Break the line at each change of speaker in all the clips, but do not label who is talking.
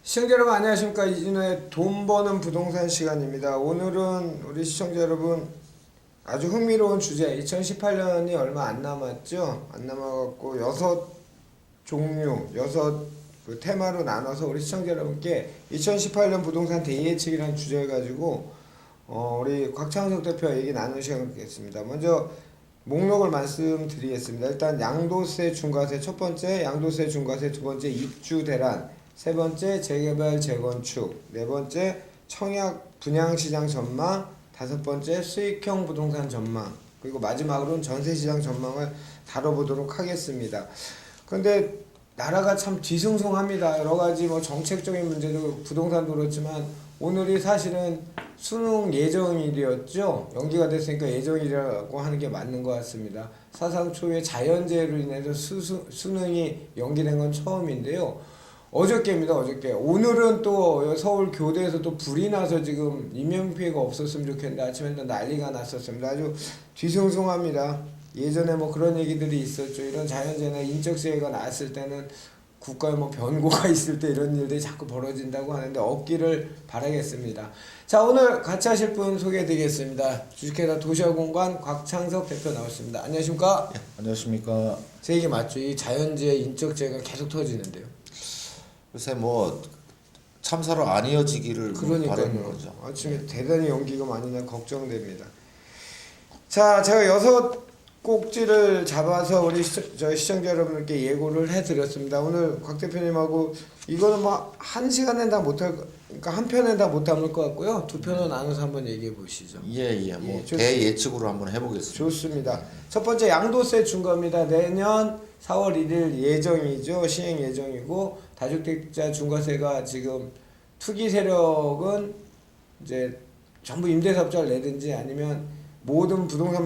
시청자 여러분 안녕하십니까. 이진호의 돈 버는 부동산 시간입니다. 오늘은 우리 시청자 여러분 아주 흥미로운 주제, 2018년이 얼마 안 남았죠. 안 남아갖고 6 그 테마로 나눠서 우리 시청자 여러분께 2018년 부동산 대예측이라는 주제를 가지고 우리 곽창석 대표와 얘기 나누는 시간을 갖겠습니다. 먼저 목록을 말씀드리겠습니다. 일단 양도세 중과세 첫 번째, 양도세 중과세 두 번째, 입주 대란 세 번째, 재개발 재건축 네 번째, 청약 분양시장 전망 다섯 번째, 수익형 부동산 전망 그리고 마지막으로는 전세시장 전망을 다뤄보도록 하겠습니다. 그런데 나라가 참 뒤숭숭합니다. 여러가지 뭐 정책적인 문제도 부동산도 그렇지만 오늘이 사실은 수능 예정일이었죠. 연기가 됐으니까 예정일이라고 하는 게 맞는 것 같습니다. 사상 초유의 자연재해로 인해서 수능이 연기된 건 처음인데요. 어저께입니다. 어저께. 오늘은 또 서울 교대에서 또 불이 나서 지금 인명피해가 없었으면 좋겠는데 아침에 또 난리가 났었습니다. 아주 뒤숭숭합니다. 예전에 뭐 그런 얘기들이 있었죠. 이런 자연재해나 인적재해가 났을 때는 국가에 뭐 변고가 있을 때 이런 일들이 자꾸 벌어진다고 하는데 없기를 바라겠습니다. 자, 오늘 같이 하실 분 소개해드리겠습니다. 주식회사 도시화공간 곽창석 대표 나오셨습니다. 안녕하십니까?
예, 안녕하십니까.
제 얘기 맞죠? 이 자연재해, 인적재해가 계속 터지는데요.
글쎄 뭐 참사로 안 이어지기를 바라는 거죠.
아침에 대단히 연기가 많이 나 걱정됩니다. 자, 제가 6꼭지를 잡아서 우리 저희 시청자 여러분께 예고를 해드렸습니다. 오늘 곽 대표님하고 이거는 뭐 한 시간에 다 못할, 그러니까 한 편에 다 못 담을 것 같고요. 두 편으로 나눠서 한번 얘기해 보시죠.
예, 뭐 대예측으로 한번 해보겠습니다.
좋습니다. 첫 번째 양도세 중과입니다. 내년 4월 1일 예정이죠. 시행 예정이고 다주택자 중과세가 지금 투기 세력은 이제 전부 임대사업자를 내든지 아니면 모든 부동산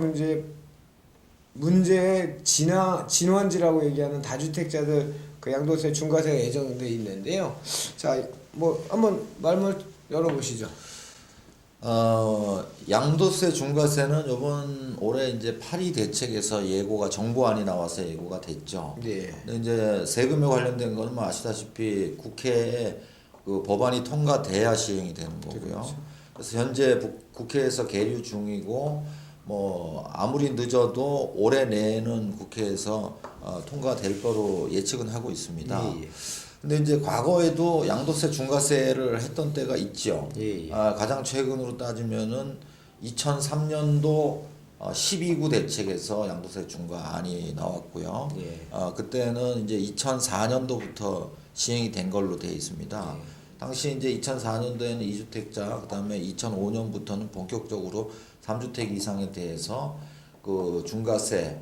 문제의 진원지라고 얘기하는 다주택자들 그 양도세 중과세가 예정돼 있는데요. 자, 뭐 한번 말문 열어보시죠.
양도세 중과세는 이번 올해 이제 8.2 대책에서 예고가 정부안이 나와서 예고가 됐죠.
네.
근데 이제 세금에 관련된 거는 뭐 아시다시피 국회에 그 법안이 통과돼야 시행이 되는 거고요.
그렇죠.
그래서 현재 국회에서 계류 중이고 뭐 아무리 늦어도 올해 내에는 국회에서 통과될 거로 예측은 하고 있습니다.
예.
근데 이제 과거에도 양도세 중과세를 했던 때가 있죠.
예.
가장 최근으로 따지면은 2003년도 12구 대책에서 양도세 중과안이 나왔고요.
예.
그때는 이제 2004년도부터 시행이 된 걸로 되어 있습니다.
예.
당시 이제 2004년도에는 2주택자, 그다음에 2005년부터는 본격적으로 3주택 이상에 대해서 그 중과세,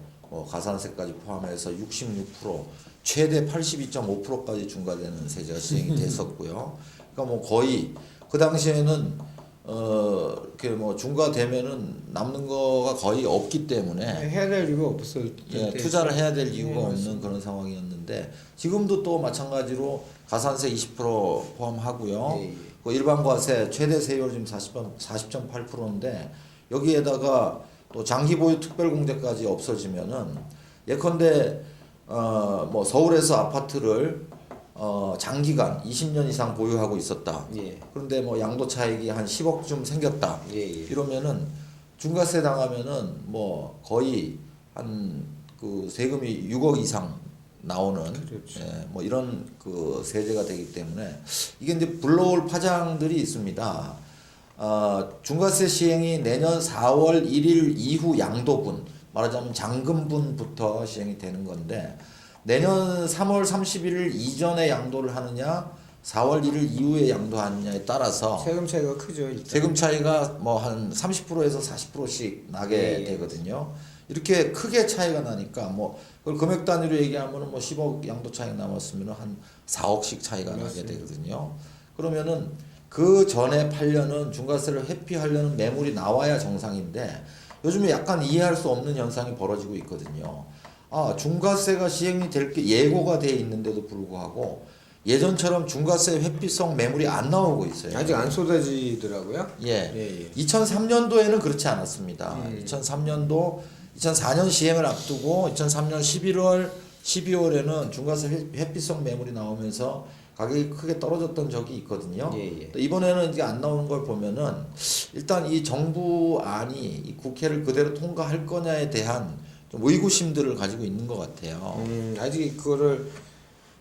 가산세까지 포함해서 66%, 최대 82.5%까지 중과되는 세제가 시행이 됐었고요. 그러니까 뭐 거의 그 당시에는 이렇게 뭐 중과되면은 남는 거가 거의 없기 때문에
해야 될 이유가 없었죠.
투자를 해야 될 이유가 없는
맞습니다.
그런 상황이었는데 지금도 또 마찬가지로 가산세 20% 포함하고요.
예.
그 일반과세 최대 세율 지금 40.8%인데 여기에다가 또 장기보유 특별공제까지 없어지면은 예컨대 뭐 서울에서 아파트를 장기간 20년 이상 보유하고 있었다.
예.
그런데 뭐 양도 차익이 한 10억쯤 생겼다.
예.
이러면은 중과세 당하면은 뭐 거의 한 그 세금이 6억 이상 나오는
그렇죠.
뭐 이런 그 세제가 되기 때문에 이게 이제 불러올 파장들이 있습니다. 중과세 시행이 내년 4월 1일 이후 양도분, 말하자면 잔금분부터 시행이 되는 건데 내년 3월 31일 이전에 양도를 하느냐 4월 1일 이후에 양도하느냐에 따라서
세금 차이가 크죠. 일단.
세금 차이가 뭐 한 30%에서 40%씩 나게
예.
되거든요. 이렇게 크게 차이가 나니까 뭐 그걸 금액 단위로 얘기하면은 뭐 10억 양도 차이 남았으면 한 4억씩 차이가 나게
맞습니다.
되거든요. 그러면은 그 전에 팔려는 중과세를 회피하려는 매물이 나와야 정상인데 요즘에 약간 이해할 수 없는 현상이 벌어지고 있거든요. 중과세가 시행이 될 게 예고가 돼 있는데도 불구하고 예전처럼 중과세 회피성 매물이 안 나오고 있어요.
아직 안 쏟아지더라고요.
예. 2003년도에는 그렇지 않았습니다. 2004년 시행을 앞두고 2003년 11월, 12월에는 중과세 회피성 매물이 나오면서 가격이 크게 떨어졌던 적이 있거든요.
예, 예.
이번에는 이제 안 나오는 걸 보면은 일단 이 정부안이 이 국회를 그대로 통과할 거냐에 대한 좀 의구심들을 가지고 있는 것 같아요.
아직 그거를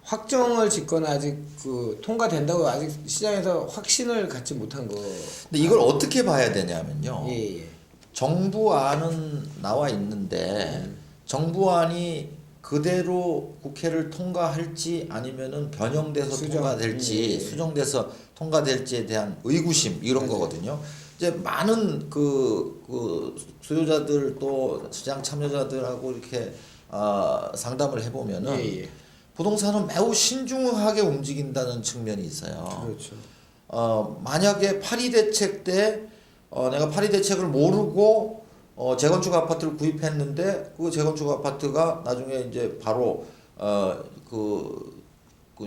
확정을 짓거나 아직 그 통과된다고 아직 시장에서 확신을 갖지 못한 거.
근데 이걸 어떻게 봐야 되냐면요.
예, 예.
정부안은 나와 있는데 정부안이 그대로 국회를 통과할지 아니면은 변형돼서
수정.
통과될지
예.
수정돼서 통과될지에 대한 의구심 이런
맞아요.
거거든요. 이제 많은 그 수요자들 또 시장 참여자들하고 이렇게 상담을 해보면은
예, 예.
부동산은 매우 신중하게 움직인다는 측면이 있어요.
그렇죠.
만약에 파리 대책 때 내가 파리 대책을 모르고 재건축 아파트를 구입했는데 그 재건축 아파트가 나중에 이제 바로 그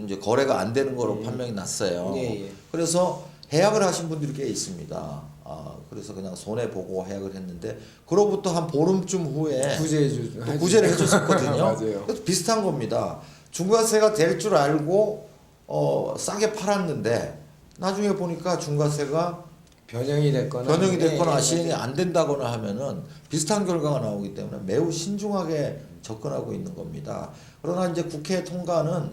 이제 거래가 안 되는 거로 판명이 났어요.
예, 예.
그래서 해약을 하신 분들이 꽤 있습니다. 그래서 그냥 손해 보고 해약을 했는데 그로부터 한 보름쯤 후에 또 구제를 해줬었거든요.
맞아요.
그래서 비슷한 겁니다. 중과세가 될 줄 알고 싸게 팔았는데 나중에 보니까 중과세가
변형이 됐거나
시행이 안 된다거나 하면은 비슷한 결과가 나오기 때문에 매우 신중하게 접근하고 있는 겁니다. 그러나 이제 국회 통과는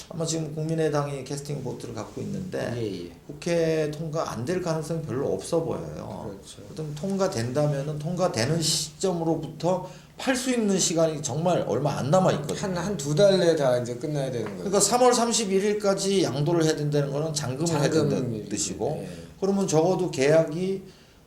아마 지금 국민의당이 캐스팅 보트를 갖고 있는데
예, 예.
국회 통과 안 될 가능성이 별로 없어 보여요.
그렇죠.
어떤 통과된다면은 통과되는 시점으로부터 팔 수 있는 시간이 정말 얼마 안 남아 있거든요.
한 두 달 내에 다 이제 끝나야 되는 거예요.
그러니까 3월 31일까지 양도를 해야 된다는 거는 잔금을 해야 된다는
잔금
뜻이고
예.
그러면 적어도 계약이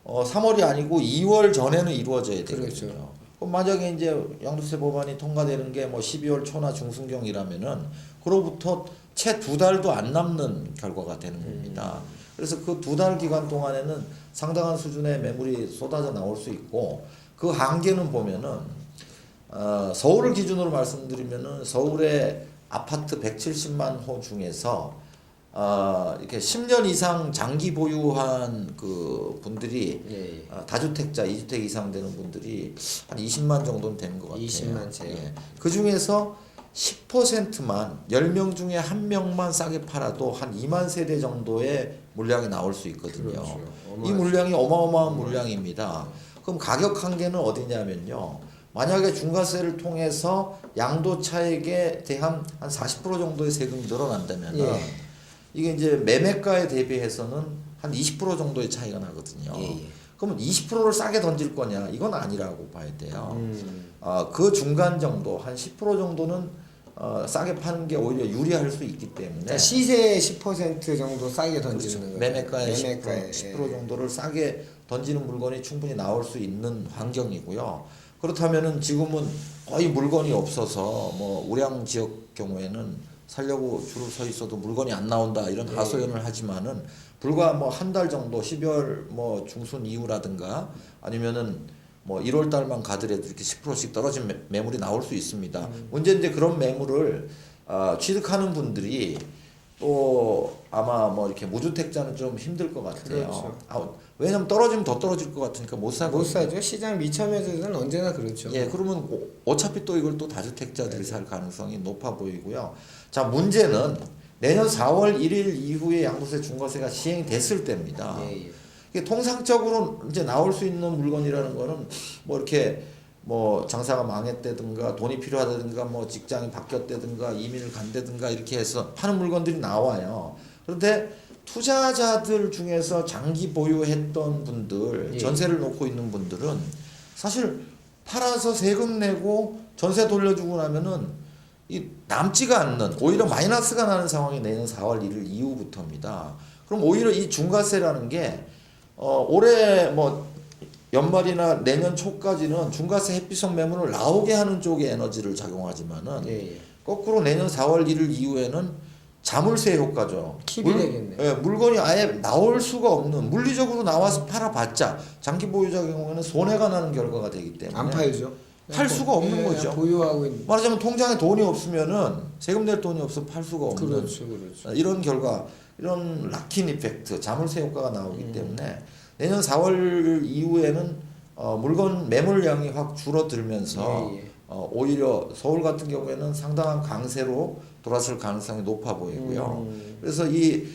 3월이 아니고 2월 전에는 이루어져야 되거든요.
그렇죠.
그럼 만약에 이제 양도세 법안이 통과되는 게 뭐 12월 초나 중순경이라면은 그로부터 채 두 달도 안 남는 결과가 되는 겁니다. 그래서 그 두 달 기간 동안에는 상당한 수준의 매물이 쏟아져 나올 수 있고 그 한계는 보면은 서울을 기준으로 말씀드리면은 서울의 아파트 170만 호 중에서 이렇게 10년 이상 장기 보유한 그 분들이
예, 예.
다주택자 2주택 이상 되는 분들이 한 20만 정도는 되는 것 같아요.
20만 채요.
예. 그 중에서 10%만 10명 중에 1명만 싸게 팔아도 한 2만 세대 정도의 물량이 나올 수 있거든요.
그렇죠.
이 물량이 어마어마한 물량입니다. 그럼 가격 한계는 어디냐면요. 만약에 중과세를 통해서 양도 차익에 대한 한 40% 정도의 세금이 늘어난다면
예.
이게 이제 매매가에 대비해서는 한 20% 정도의 차이가 나거든요.
예, 예.
그러면 20%를 싸게 던질 거냐? 이건 아니라고 봐야 돼요.
음.
그 중간 정도 한 10% 정도는 싸게 파는 게 오히려 유리할 수 있기 때문에
그러니까 시세의 10% 정도 싸게 던지는
그렇죠.
거죠.
매매가의
매매가에
10% 정도를 싸게 던지는 물건이 충분히 나올 수 있는 환경이고요. 그렇다면은 지금은 거의 물건이 없어서 뭐 우량 지역 경우에는 살려고 줄을 서 있어도 물건이 안 나온다 이런
네.
하소연을 하지만은 불과 뭐 한 달 정도 12월 뭐 중순 이후라든가 아니면은 뭐 1월 달만 가더라도 이렇게 10%씩 떨어진 매물이 나올 수 있습니다. 문제인데 그런 매물을 취득하는 분들이 또 아마 뭐 이렇게 무주택자는 좀 힘들 것 같아요.
그렇죠.
왜냐면 떨어지면 더 떨어질 것 같으니까 못 사고.
못 사죠. 시장 미참여자들은 언제나 그렇죠.
예, 그러면 어차피 또 이걸 또 다주택자들이 살 가능성이 높아 보이고요. 자, 문제는 내년 4월 1일 이후에 양도세 중과세가 시행됐을 때입니다.
예, 예.
이게 통상적으로 이제 나올 수 있는 물건이라는 거는 뭐 이렇게 뭐 장사가 망했다든가 돈이 필요하다든가 뭐 직장이 바뀌었다든가 이민을 간다든가 이렇게 해서 파는 물건들이 나와요. 그런데 투자자들 중에서 장기 보유했던 분들,
예.
전세를 놓고 있는 분들은 사실 팔아서 세금 내고 전세 돌려주고 나면은 이 남지가 않는 오히려 마이너스가 나는 상황이 내년 4월 1일 이후부터입니다. 그럼 오히려 이 중과세라는 게 올해 뭐 연말이나 내년 초까지는 중과세 햇빛성 매물을 나오게 하는 쪽에 에너지를 작용하지만은
예, 예.
거꾸로 내년 4월 1일 이후에는 자물쇠 효과죠.
킵이 되겠네요.
예, 물건이 아예 나올 수가 없는 물리적으로 나와서 팔아봤자 장기 보유자 경우에는 손해가 나는 결과가 되기 때문에
안 팔죠.
팔 수가 없는
예,
거죠.
보유하고 있는.
말하자면 통장에 돈이 없으면은 세금 낼 돈이 없어 팔 수가 없는
그렇죠, 그렇죠.
이런 결과, 이런 락인 이펙트, 자물쇠 효과가 나오기 때문에 내년 4월 이후에는 물건 매물량이 확 줄어들면서
예, 예.
오히려 서울 같은 경우에는 상당한 강세로 돌았을 가능성이 높아 보이고요. 그래서 이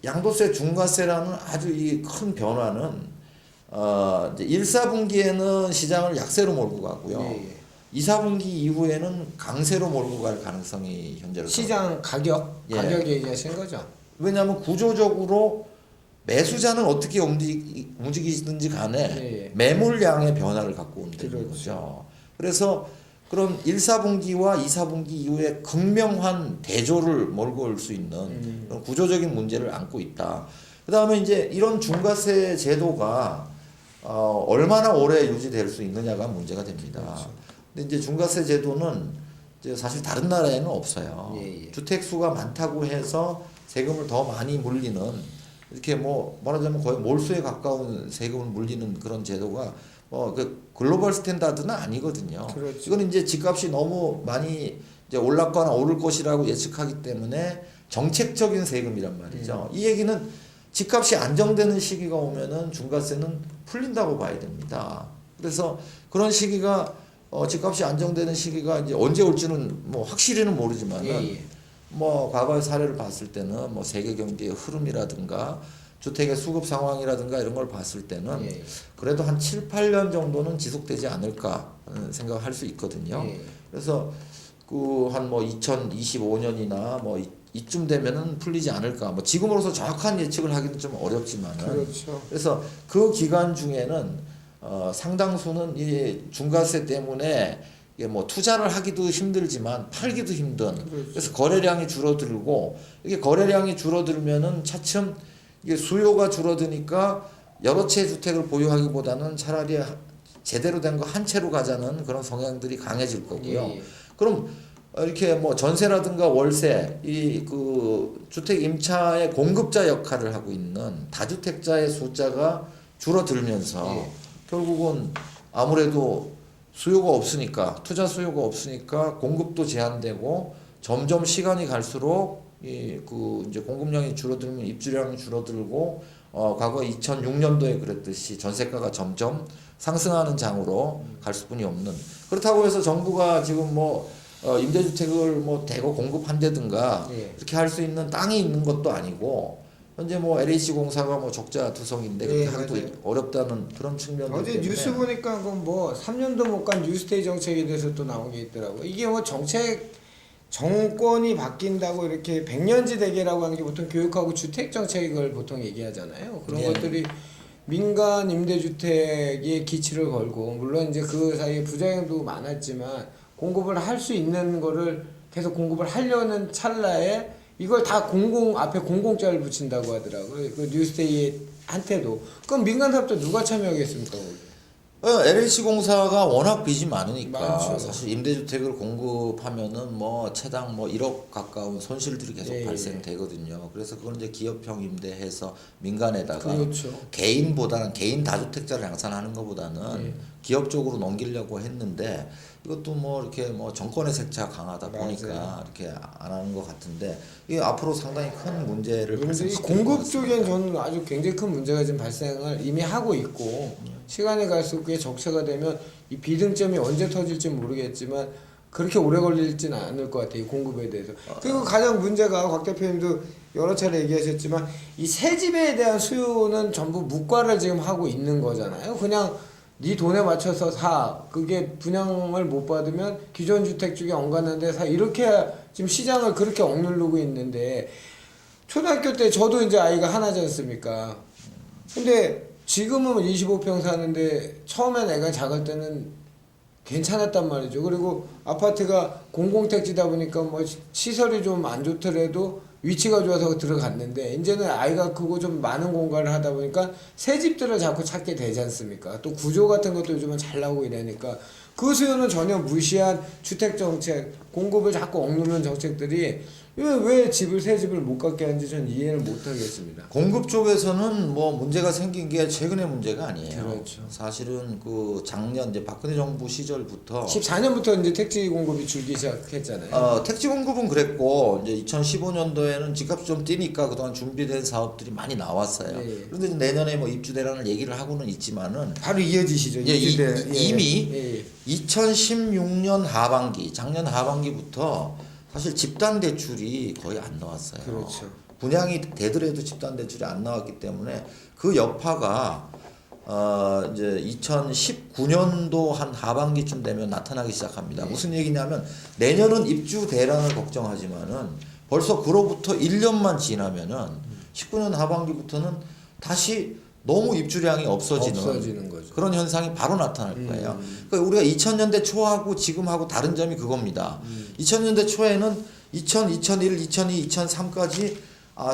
양도세 중과세라는 아주 이 큰 변화는 이제 1, 4분기에는 시장을 약세로 몰고 가고요.
예.
2, 4분기 이후에는 강세로 몰고 갈 가능성이 현재로
시장 가격
예.
가격 얘기하시는 거죠?
왜냐하면 구조적으로 매수자는 어떻게 움직이든지 간에
예.
매물량의 변화를 갖고 온다는
그렇죠.
거죠. 그래서 그런 1, 4분기와 2, 4분기 이후에 극명한 대조를 몰고 올 수 있는 그런 구조적인 문제를 안고 있다. 그 다음에 이제 이런 중과세 제도가 얼마나 오래 유지될 수 있느냐가 문제가 됩니다.
그렇죠.
근데 이제 중과세 제도는 이제 사실 다른 나라에는 없어요.
예.
주택 수가 많다고 해서 세금을 더 많이 물리는 이렇게 뭐 말하자면 거의 몰수에 가까운 세금을 물리는 그런 제도가 그 글로벌 스탠다드는 아니거든요.
그렇죠.
이건 이제 집값이 너무 많이 이제 올랐거나 오를 것이라고 예측하기 때문에 정책적인 세금이란 말이죠. 이 얘기는 집값이 안정되는 시기가 오면은 중과세는 풀린다고 봐야 됩니다. 그래서 그런 시기가 집값이 안정되는 시기가 이제 언제 올지는 뭐 확실히는 모르지만은
예.
뭐 과거의 사례를 봤을 때는 뭐 세계 경제의 흐름이라든가 주택의 수급 상황이라든가 이런 걸 봤을 때는
예.
그래도 한 7, 8년 정도는 지속되지 않을까 생각할 수 있거든요.
예.
그래서 그 한 뭐 2025년이나 뭐 이쯤 되면은 풀리지 않을까. 뭐 지금으로서 정확한 예측을 하기는 좀 어렵지만은
그렇죠.
그래서 그 기간 중에는 상당수는 이 중과세 때문에 이게 뭐 투자를 하기도 힘들지만 팔기도 힘든.
그렇죠.
그래서 거래량이 줄어들고 이게 거래량이 줄어들면은 차츰 이게 수요가 줄어드니까 여러 채 주택을 보유하기보다는 차라리 제대로 된 거 한 채로 가자는 그런 성향들이 강해질 거고요.
예.
그럼 이렇게 뭐 전세라든가 월세 이 그 주택 임차의 공급자 역할을 하고 있는 다주택자의 숫자가 줄어들면서
예.
결국은 아무래도 수요가 없으니까 투자 수요가 없으니까 공급도 제한되고 점점 시간이 갈수록 이 그 이제 공급량이 줄어들면 입주량이 줄어들고 과거 2006년도에 그랬듯이 전세가가 점점 상승하는 장으로 갈 수뿐이 없는. 그렇다고 해서 정부가 지금 뭐 임대주택을 뭐 대거 공급한다든가
예.
이렇게 할 수 있는 땅이 있는 것도 아니고 현재 뭐 LH 공사가 뭐 적자 투성인데 그렇게
예,
하기도
맞아요.
어렵다는 그런 측면들
어제
때문에
뉴스 보니까 그 뭐 3년도 못 간 뉴스테이 정책에 대해서 또 나온 게 있더라고. 이게 뭐 정권이 바뀐다고 이렇게 백년지 대계라고 하는 게 보통 교육하고 주택 정책을 보통 얘기하잖아요. 그런
네.
것들이 민간 임대주택에 기치를 걸고 물론 이제 그 사이에 부작용도 많았지만 공급을 할 수 있는 거를 계속 공급을 하려는 찰나에 이걸 다 앞에 공공자를 붙인다고 하더라고요. 그 뉴스데이 한테도. 그럼 민간 사업자 누가 참여하겠습니까? 거기?
LH 공사가 워낙 빚이 많으니까
많죠.
사실 임대주택을 공급하면은 뭐 채당 뭐 1억 가까운 손실들이 계속
예,
발생되거든요. 그래서 그건 이제 기업형 임대해서 민간에다가
그렇죠.
개인 다주택자를 양산하는 것보다는
예.
기업 쪽으로 넘기려고 했는데 이것도 뭐 이렇게 뭐 정권의 색채가 강하다 보니까
맞아요.
이렇게 안 하는 것 같은데 이게 앞으로 상당히 큰 문제를 발생시킬 것
공급
같습니다.
쪽엔 저는 아주 굉장히 큰 문제가 지금 발생을 이미 하고 있고 시간이 갈수록 그게 적체가 되면 이 비등점이 언제 터질지 모르겠지만 그렇게 오래 걸리지는 않을 것 같아요. 이 공급에 대해서. 그리고 가장 문제가 곽 대표님도 여러 차례 얘기하셨지만 이 새 집에 대한 수요는 전부 무과를 지금 하고 있는 거잖아요. 그냥 네 돈에 맞춰서 사. 그게 분양을 못 받으면 기존 주택 쪽에 엉갔는데 사. 이렇게 지금 시장을 그렇게 억누르고 있는데 초등학교 때 저도 이제 아이가 하나지 않습니까? 근데 지금은 25평 사는데 처음엔 애가 작을 때는 괜찮았단 말이죠. 그리고 아파트가 공공택지다 보니까 뭐 시설이 좀 안 좋더라도 위치가 좋아서 들어갔는데 이제는 아이가 크고 좀 많은 공간을 하다 보니까 새 집들을 자꾸 찾게 되지 않습니까? 또 구조 같은 것도 요즘은 잘 나오고 이러니까 그 수요는 전혀 무시한 주택 정책, 공급을 자꾸 억누르는 정책들이 왜 새 집을 못 갖게 하는지 전 이해를 못 하겠습니다.
공급 쪽에서는 뭐 문제가 생긴 게 최근의 문제가 아니에요.
그렇죠.
사실은 그 작년 이제 박근혜 정부 시절부터
14년부터 이제 택지 공급이 줄기 시작했잖아요.
택지 공급은 그랬고 이제 2015년도에는 집값이 좀 뛰니까 그동안 준비된 사업들이 많이 나왔어요.
예.
그런데 이제 내년에 뭐 입주 대란을 얘기를 하고는 있지만은
바로 이어지시죠.
예,
이주대.
이미
예.
2016년 하반기, 작년 하반기부터 사실 집단 대출이 거의 안 나왔어요.
그렇죠.
분양이 되더라도 집단 대출이 안 나왔기 때문에 그 여파가 이제 2019년도 한 하반기쯤 되면 나타나기 시작합니다. 무슨 얘기냐면 내년은 입주 대란을 걱정하지만은 벌써 그로부터 1년만 지나면은 19년 하반기부터는 다시 너무 입주량이 없어지는
거죠.
그런 현상이 바로 나타날 거예요. 그러니까 우리가 2000년대 초하고 지금하고 다른 점이 그겁니다. 2000년대 초에는 2000, 2001, 2002, 2003까지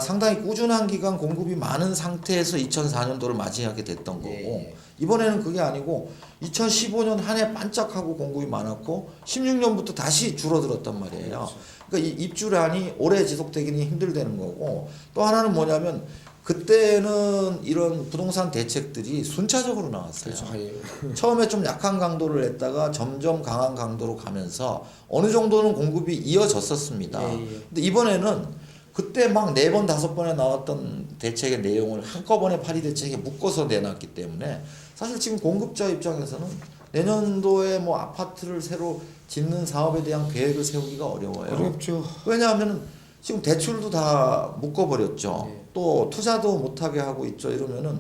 상당히 꾸준한 기간 공급이 많은 상태에서 2004년도를 맞이하게 됐던 거고 이번에는 그게 아니고 2015년 한 해 반짝하고 공급이 많았고 16년부터 다시 줄어들었단 말이에요. 그러니까 이 입주량이 오래 지속되기는 힘들다는 거고 또 하나는 뭐냐면 그때는 이런 부동산 대책들이 순차적으로 나왔어요.
그렇죠.
처음에 좀 약한 강도를 냈다가 점점 강한 강도로 가면서 어느 정도는 공급이 이어졌었습니다. 근데 이번에는 그때 막 4번, 5번에 나왔던 대책의 내용을 한꺼번에 파리 대책에 묶어서 내놨기 때문에 사실 지금 공급자 입장에서는 내년도에 뭐 아파트를 새로 짓는 사업에 대한 계획을 세우기가 어려워요.
어렵죠.
왜냐하면 지금 대출도 다 묶어버렸죠. 또 투자도 못하게 하고 있죠. 이러면은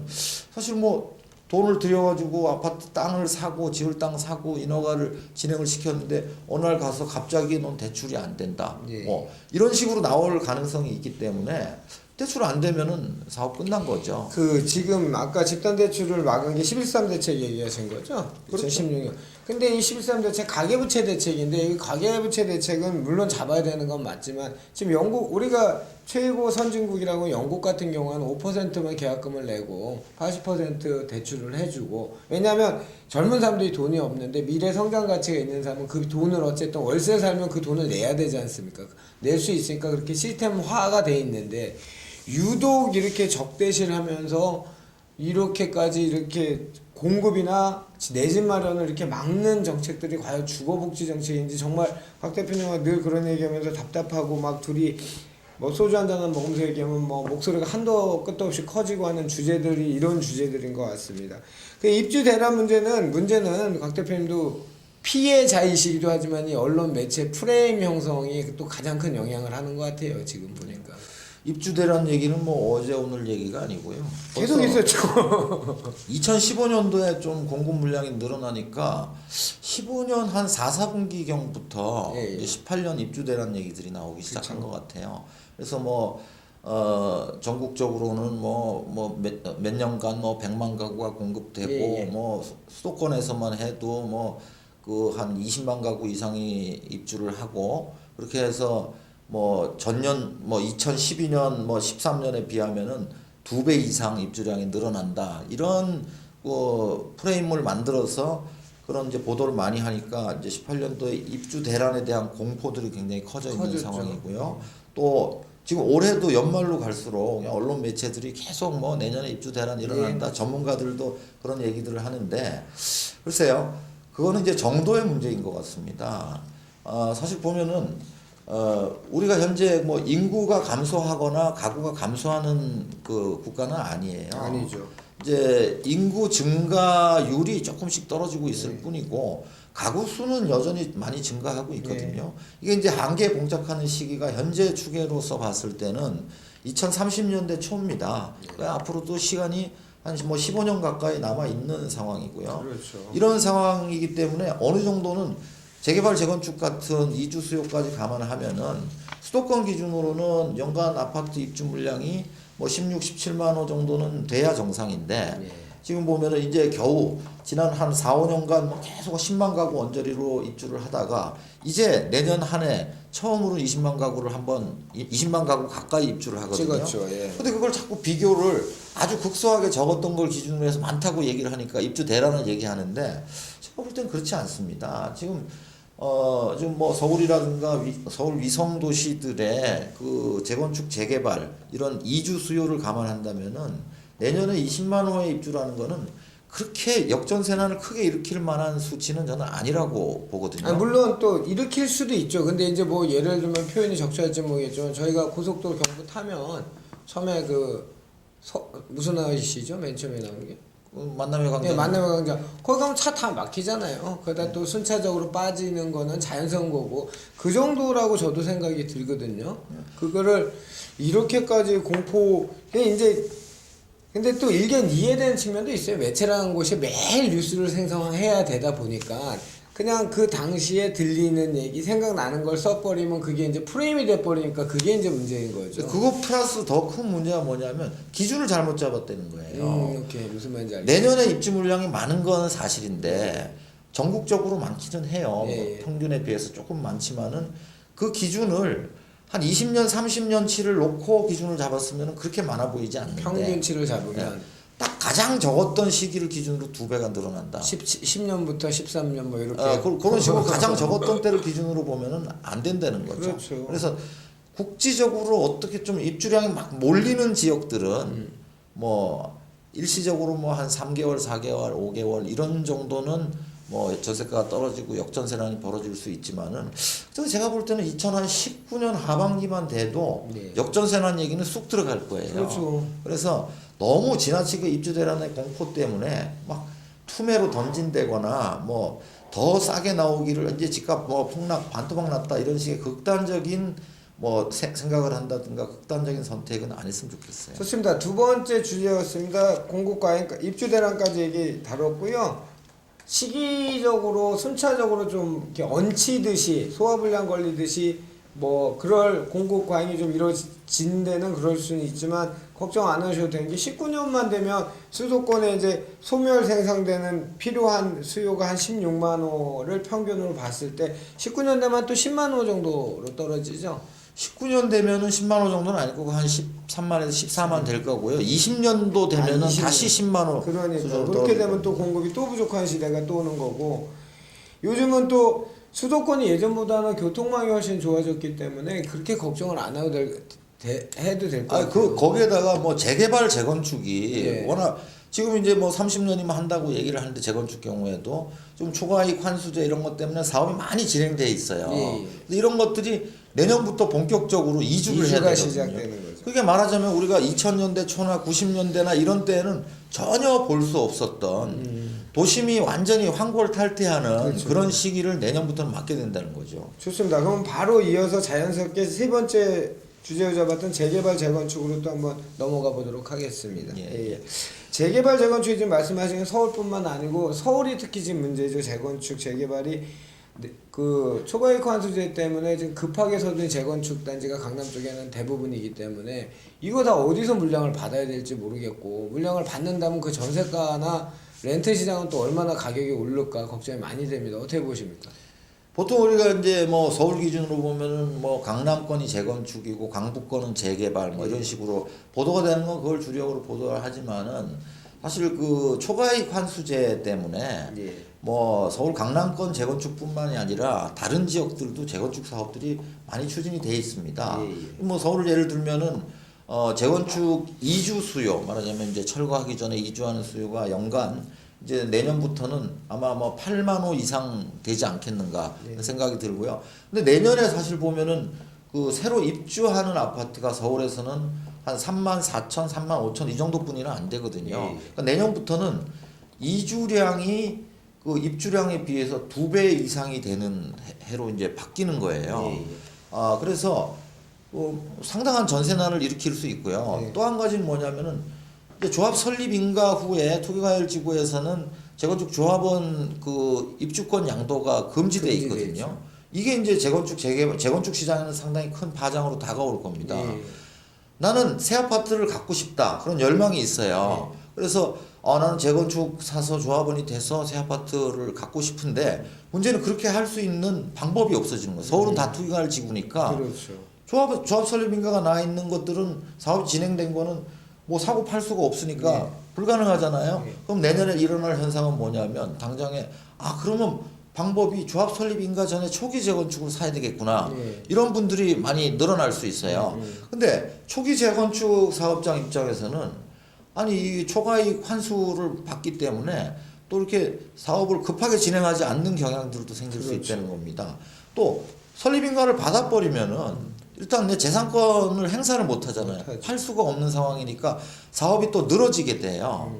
사실 뭐 돈을 들여가지고 아파트 땅을 사고 지을 땅 사고 인허가를 진행을 시켰는데 어느 날 가서 갑자기 넌 대출이 안 된다. 뭐 이런 식으로 나올 가능성이 있기 때문에 대출 안 되면은 사업 끝난 거죠.
그 지금 아까 집단 대출을 막은 게 11.3 대책 얘기하신 거죠?
그렇죠.
2016년. 근데 이 11.3 대책 가계부채 대책인데 이 가계부채 대책은 물론 잡아야 되는 건 맞지만 지금 영국 우리가 최고 선진국이라고 영국 같은 경우는 5%만 계약금을 내고 80% 대출을 해주고 왜냐하면 젊은 사람들이 돈이 없는데 미래 성장 가치가 있는 사람은 그 돈을 어쨌든 월세 살면 그 돈을 내야 되지 않습니까? 낼 수 있으니까 그렇게 시스템화가 돼 있는데 유독 이렇게 적대시를 하면서 이렇게까지 이렇게 공급이나 내 집 마련을 이렇게 막는 정책들이 과연 주거복지 정책인지 정말 박 대표님과 늘 그런 얘기하면서 답답하고 막 둘이 뭐 소주 한잔 먹으면서 얘기하면 뭐 목소리가 한도 끝도 없이 커지고 하는 주제들이 이런 주제들인 것 같습니다. 그 입주 대란 문제는 박 대표님도 피해자이시기도 하지만 이 언론 매체 프레임 형성이 또 가장 큰 영향을 하는 것 같아요. 지금 보니까.
입주 대란 얘기는 뭐 어제 오늘 얘기가 아니고요.
계속 있었죠.
2015년도에 좀 공급 물량이 늘어나니까 15년 한 4, 4분기경부터 이제 18년 입주 대란 얘기들이 나오기 시작한 것 같아요. 그래서 뭐 전국적으로는 몇 년간 뭐 100만 가구가 공급되고 뭐 수도권에서만 해도 뭐 그 한 20만 가구 이상이 입주를 하고 그렇게 해서 뭐 전년 뭐 2012년 뭐 13년에 비하면은 2배 이상 입주량이 늘어난다. 이런 프레임을 만들어서 그런 이제 보도를 많이 하니까 이제 18년도에 입주 대란에 대한 공포들이 굉장히 커져 있는 상황이고요. 또 지금 올해도 연말로 갈수록 언론 매체들이 계속 뭐 내년에 입주 대란 일어난다. 전문가들도 그런 얘기들을 하는데 글쎄요. 그거는 이제 정도의 문제인 것 같습니다. 사실 보면은 우리가 현재 뭐 인구가 감소하거나 가구가 감소하는 그 국가는 아니에요.
아니죠.
이제 인구 증가율이 조금씩 떨어지고 있을 뿐이고 가구 수는 여전히 많이 증가하고 있거든요. 이게 이제 한계에 봉착하는 시기가 현재 추계로서 봤을 때는 2030년대 초입니다. 그러니까 앞으로도 시간이 한 뭐 15년 가까이 남아 있는 상황이고요.
그렇죠.
이런 상황이기 때문에 어느 정도는 재개발 재건축 같은 이주 수요까지 감안하면은 수도권 기준으로는 연간 아파트 입주 물량이 뭐 16, 17만 호 정도는 돼야 정상인데 지금 보면은 이제 겨우 지난 한 4, 5년간 뭐 계속 10만 가구 언저리로 입주를 하다가 이제 내년 한 해 처음으로 20만 가구를 한번 20만 가구 가까이 입주를 하거든요.
찍었죠.
근데 그걸 자꾸 비교를 아주 극소하게 적었던 걸 기준으로 해서 많다고 얘기를 하니까 입주 대란을 얘기하는데 제가 볼 땐 그렇지 않습니다. 지금 지금 뭐 서울이라든가 서울 위성 도시들의 그 재건축 재개발 이런 이주 수요를 감안한다면은 내년에 20만 호의 입주라는 거는 그렇게 역전세난을 크게 일으킬 만한 수치는 저는 아니라고 보거든요.
물론 또 일으킬 수도 있죠. 근데 이제 뭐 예를 들면 표현이 적절할지 모르겠지만 저희가 고속도로 경부 타면 처음에 무슨 아이시죠? 맨 처음에 나오는 게
만남의 광장.
네, 만남의 광장. 거기 가면 차 다 막히잖아요. 거기다 또 순차적으로 빠지는 거는 자연스러운 거고 그 정도라고 저도 생각이 들거든요. 그거를 이렇게까지 공포 이제 근데 또 일견 이해되는 측면도 있어요. 매체라는 곳이 매일 뉴스를 생성해야 되다 보니까 그냥 그 당시에 들리는 얘기 생각나는 걸 써버리면 그게 이제 프레임이 돼버리니까 그게 이제 문제인 거죠.
그거 플러스 더 큰 문제가 뭐냐면 기준을 잘못 잡았다는 거예요.
오케이. 무슨 말인지 알겠어요.
내년에 입주 물량이 많은 건 사실인데 전국적으로 많기는 해요.
예,
뭐
예.
평균에 비해서 조금 많지만은 그 기준을 한 20년, 30년치를 놓고 기준을 잡았으면 그렇게 많아 보이지 않는데
평균치를 잡으면
딱 가장 적었던 시기를 기준으로 2배가 늘어난다.
10년부터 13년 뭐 이렇게
그런 식으로 가장 적었던 때를 기준으로 보면은 안 된다는 거죠.
그렇죠.
그래서 국지적으로 어떻게 좀 입주량이 막 몰리는 지역들은 뭐 일시적으로 뭐 한 3개월, 4개월, 5개월 이런 정도는 뭐 전세가가 떨어지고 역전세난이 벌어질 수 있지만은 제가 볼 때는 2019년 하반기만 돼도
네.
역전세난 얘기는 쑥 들어갈 거예요.
그렇죠.
그래서 너무 지나치게 입주대란의 공포 때문에 막 투매로 던진다거나 뭐 더 싸게 나오기를 이제 집값 뭐 폭락 반토막 났다 이런 식의 극단적인 뭐 생각을 한다든가 극단적인 선택은 안 했으면 좋겠어요.
좋습니다. 두 번째 주제였습니다. 공급과잉 입주 대란까지 얘기 다뤘고요. 시기적으로 순차적으로 좀 이렇게 얹히듯이 소화불량 걸리듯이 뭐 그럴 공급 과잉이 좀 이루어진 데는 그럴 수는 있지만 걱정 안 하셔도 되는 게 19년만 되면 수도권에 이제 소멸 생산되는 필요한 수요가 한 16만 호를 평균으로 봤을 때 19년 되면 또 10만 호 정도로 떨어지죠.
19년 되면은 10만 호 정도는 아니고 한 13만에서 14만 될 거고요. 20년도 되면은
20년.
다시 10만 호.
그러니까
수준으로
그렇게
떨어질
되면 또 공급이 또 부족한 시대가 또 오는 거고 요즘은 또 수도권이 예전보다는 교통망이 훨씬 좋아졌기 때문에 그렇게 걱정을 안 해도 해도 될 것 같아요.
거기에다가 뭐 재개발 재건축이
예.
워낙 지금 이제 뭐 30년이면 한다고 얘기를 하는데 재건축 경우에도 좀 초과이익 환수제 이런 것 때문에 사업이 많이 진행돼 있어요.
예.
근데 이런 것들이 내년부터 본격적으로 이주를 해야
이주가
되거든요.
시작되는 거죠.
그게 말하자면 우리가 2000년대 초나 90년대나 이런 때는 전혀 볼 수 없었던 도심이 완전히 황골탈퇴하는
그렇죠.
그런 시기를 내년부터는 맞게 된다는 거죠.
좋습니다. 그럼 바로 이어서 자연스럽게 세 번째 주제로 잡았던 재개발 재건축으로 또 한번 넘어가 보도록 하겠습니다.
예.
재개발 재건축이 지금 말씀하신 서울뿐만 아니고 서울이 특히 지금 문제죠. 재건축 재개발이 그 초과이익 환수제 때문에 지금 급하게 서둔 재건축 단지가 강남 쪽에는 대부분이기 때문에 이거 다 어디서 물량을 받아야 될지 모르겠고 물량을 받는다면 그 전세가나 렌트 시장은 또 얼마나 가격이 오를까 걱정이 많이 됩니다. 어떻게 보십니까?
보통 우리가 이제 뭐 서울 기준으로 보면은 뭐 강남권이 재건축이고 강북권은 재개발 뭐 이런 식으로 보도가 되는 건 그걸 주력으로 보도를 하지만은 사실 그 초과이익 환수제 때문에
예.
뭐 서울 강남권 재건축뿐만이 아니라 다른 지역들도 재건축 사업들이 많이 추진이 돼 있습니다.
예.
뭐 서울을 예를 들면은 재건축 이주 수요 말하자면 이제 철거하기 전에 이주하는 수요가 연간 이제 내년부터는 아마 뭐 8만 호 이상 되지 않겠는가 생각이 들고요. 근데 내년에 사실 보면은 그 새로 입주하는 아파트가 서울에서는 한 3만 4천, 3만 5천 이 정도뿐이나 안 되거든요. 그러니까 내년부터는 이주량이 그 입주량에 비해서 2배 이상이 되는 해로 이제 바뀌는 거예요. 그래서 상당한 전세난을 일으킬 수 있고요. 또 한 가지는 뭐냐면은 이제 조합 설립 인가 후에 투기과열지구에서는 재건축 조합원 그 입주권 양도가 금지돼 있거든요. 이게 이제 재건축 시장에는 상당히 큰 파장으로 다가올 겁니다. 나는 새 아파트를 갖고 싶다 그런 열망이 있어요. 그래서 나는 재건축 사서 조합원이 돼서 새 아파트를 갖고 싶은데 문제는 그렇게 할 수 있는 방법이 없어지는 거예요. 서울은 다 투기과열 지구니까
그렇죠.
조합 설립 인가가 나 있는 것들은 사업이 진행된 거는 뭐 사고 팔 수가 없으니까 불가능하잖아요. 그럼 내년에 일어날 현상은 뭐냐면 당장에 그러면 방법이 조합 설립 인가 전에 초기 재건축을 사야 되겠구나. 이런 분들이 많이 늘어날 수 있어요. 근데 초기 재건축 사업장 입장에서는 아니 이 초과이익 환수를 받기 때문에 또 이렇게 사업을 급하게 진행하지 않는 경향들도 생길 수 있다는 겁니다. 또 설립 인가를 받아버리면은 일단 내 재산권을 행사를 못 하잖아요. 팔 수가 없는 상황이니까 사업이 또 늘어지게 돼요.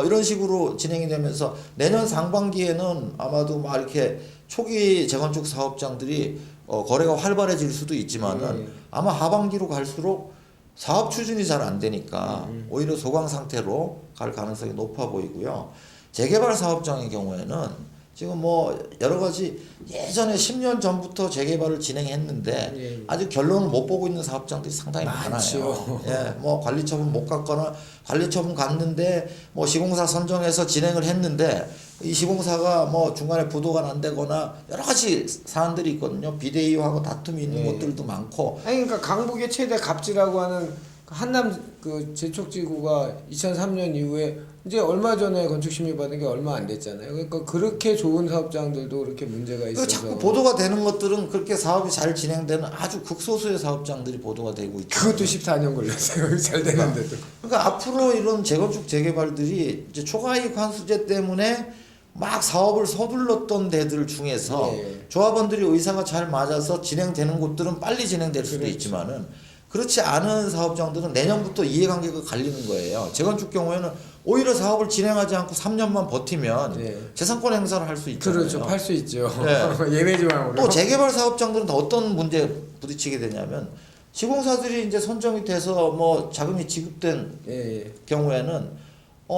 이런 식으로 진행이 되면서 내년 상반기에는 아마도 막 이렇게 초기 재건축 사업장들이 거래가 활발해질 수도 있지만은 아마 하반기로 갈수록 사업 추진이 잘 안 되니까 오히려 소강 상태로 갈 가능성이 높아 보이고요. 재개발 사업장의 경우에는 지금 뭐 여러 가지 예전에 10년 전부터 재개발을 진행했는데
예.
아직 결론을 못 보고 있는 사업장들이 상당히 많아요. 예, 뭐 관리처분 못 갔거나 관리처분 갔는데 뭐 시공사 선정해서 진행을 했는데 이 시공사가 뭐 중간에 부도가 난다거나 여러 가지 사안들이 있거든요. 비대위하고 다툼이 있는
예.
것들도 많고.
아니 그러니까 강북의 최대 갑지라고 하는 한남 그 제촉지구가 2003년 이후에 이제 얼마 전에 건축 심의 받은 게 얼마 안 됐잖아요. 그러니까 그렇게 좋은 사업장들도 그렇게 문제가 있어서
자꾸 보도가 되는 것들은 그렇게 사업이 잘 진행되는 아주 극소수의 사업장들이 보도가 되고 있죠.
그것도 14년 걸렸어요. 잘 되는데도.
그러니까 앞으로 이런 재건축 재개발들이 이제 초과이익 환수제 때문에 막 사업을 서둘렀던 데들 중에서
예.
조합원들이 의사가 잘 맞아서 진행되는 곳들은 빨리 진행될 수도
그렇죠.
있지만은 그렇지 않은 사업장들은 내년부터 이해관계가 갈리는 거예요. 재건축 경우에는 오히려 사업을 진행하지 않고 3년만 버티면
예.
재산권 행사를 할 수 있잖아요.
그렇죠. 팔 수 있죠.
네.
예외 조항으로.
또 재개발 사업장들은 또 어떤 문제에 부딪히게 되냐면 시공사들이 이제 선정이 돼서 뭐 자금이 지급된
예.
경우에는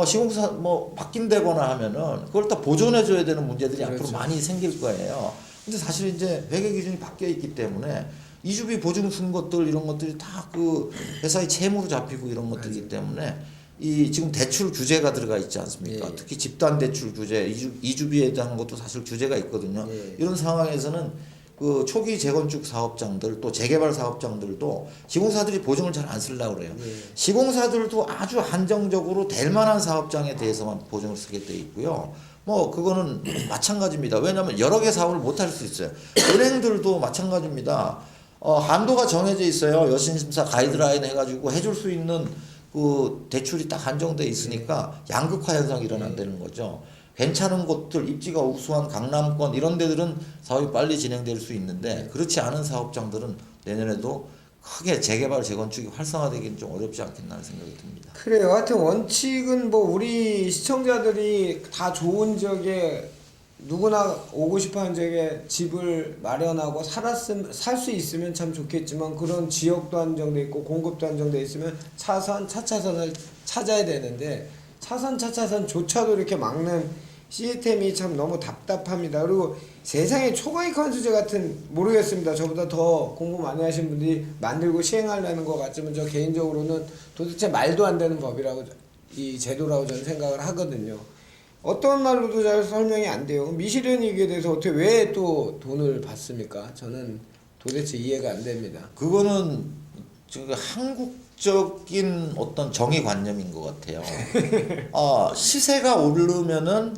시공사 뭐 바뀐다거나 하면은 그걸 다 보존해 줘야 되는 문제들이
그렇죠.
앞으로 많이 생길 거예요. 근데 사실 이제 회계 기준이 바뀌어 있기 때문에 이주비 보증 쓴 것들 이런 것들이 다 그 회사의 채무로 잡히고 이런 것들이기 때문에 이 지금 대출 규제가 들어가 있지 않습니까?
예.
특히 집단 대출 규제, 이주비에 대한 것도 사실 규제가 있거든요.
예.
이런 상황에서는 그 초기 재건축 사업장들 또 재개발 사업장들도 시공사들이 보증을 잘 안 쓰려고 그래요.
예.
시공사들도 아주 한정적으로 될 만한 사업장에 대해서만 보증을 쓰게 돼 있고요. 뭐 그거는 마찬가지입니다. 왜냐하면 여러 개 사업을 못 할 수 있어요. 은행들도 마찬가지입니다. 한도가 정해져 있어요. 여신심사 가이드라인 해가지고 해줄 수 있는 그 대출이 딱 한정돼 있으니까 양극화 현상이 일어난다는 거죠. 괜찮은 곳들, 입지가 우수한 강남권 이런 데들은 사업이 빨리 진행될 수 있는데 그렇지 않은 사업장들은 내년에도 크게 재개발, 재건축이 활성화되기는 좀 어렵지 않겠나 하는 생각이 듭니다.
그래요. 하여튼 원칙은 뭐 우리 시청자들이 다 좋은 지역에 누구나 오고 싶어하는 지역에 집을 마련하고 살 수 있으면 참 좋겠지만 그런 지역도 한정돼 있고 공급도 한정돼 있으면 차선, 차차선을 찾아야 되는데 차선, 차차선조차도 이렇게 막는 시스템이 참 너무 답답합니다. 그리고 세상에 초과이익 환수제 같은 모르겠습니다. 저보다 더 공부 많이 하신 분들이 만들고 시행하려는 것 같지만 저 개인적으로는 도대체 말도 안 되는 법이라고 이 제도라고 저는 생각을 하거든요. 어떤 말로도 잘 설명이 안 돼요. 미실현이익에 대해서 어떻게 왜 또 돈을 받습니까? 저는 도대체 이해가 안 됩니다.
그거는 지금 한국적인 어떤 정의관념인 것 같아요. 시세가 오르면은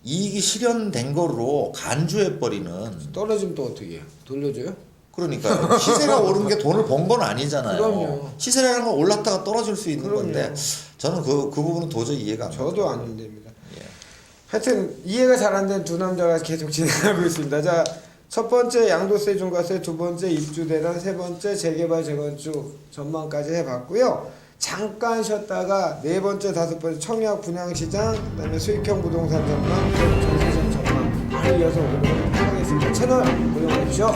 이익이 실현된 거로 간주해버리는.
떨어지면 또 어떻게 해요? 돌려줘요?
그러니까요. 시세가 오른 게 돈을 번 건 아니잖아요.
그럼요.
시세라는 건 올랐다가 떨어질 수 있는
그럼요.
건데 저는 그 부분은 도저히 이해가 안 가요.
저도 안 됩니다.
예.
하여튼 이해가 잘 안 된 두 남자가 계속 진행하고 있습니다. 자, 첫 번째 양도세 중과세, 두 번째 입주대란, 세 번째 재개발 재건축 전망까지 해봤고요. 잠깐 쉬었다가 네 번째, 다섯 번째 청약 분양시장, 그다음에 수익형 부동산 전망, 그리고 전세장 전망 이어서 오도록 하겠습니다. 채널 고정해 주십시오.